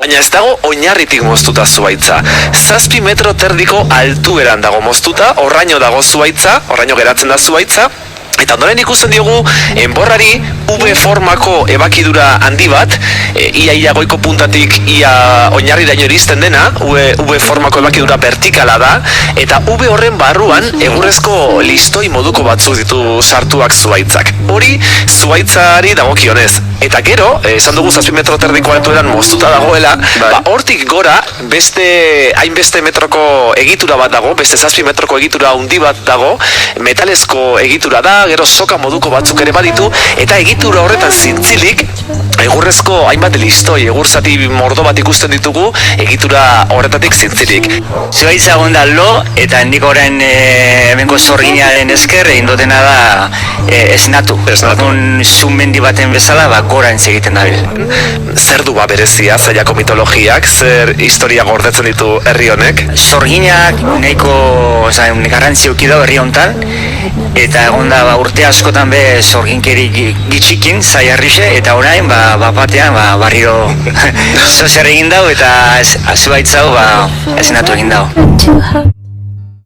Baina ez dago oinarritik moztuta zuaitza. 7 metro terdiko altueran dago moztuta, horraino dago zuaitza, horraino geratzen da zuaitza, eta ondoren ikusten diogu enborrari V formako ebakidura handi bat, ia goiko puntatik ia oinarriraino iristen dena, V formako ebakidura vertikala da, eta V horren barruan egurrezko listoi moduko batzuk ditu sartuak zuaitzak. Hori zuaitzari dagokionez. Eta gero, esan dugu 7 metro terdiko altueran moztuta dagoela, hortik gora hainbeste metroko egitura bat dago, beste 7 metroko egitura handi bat dago, metalezko egitura da, gero soka moduko batzuk ere baditu, eta egitura horretan zintzilik, egurrezko hainbat listoi, egurzati mordo bat ikusten ditugu, egitura horretatik zintzilik. Zuaitza gonda lo, eta nik orain hemengo zorginaren esker egin dutena da esnatu. Orduan zumendi baten bezala, gora egiten dabil. Zer du berezia, Zallako mitologiak, zer historia gordetzen ditu herri honek? Zorginak nahiko garrantzi eduki da herri hontan, eta egonda urte askotan be zorginkeri gitxikin, zaiarrixe, eta orain batean barriro zozer egin dau, eta zuaitz hau esnatu egin dau.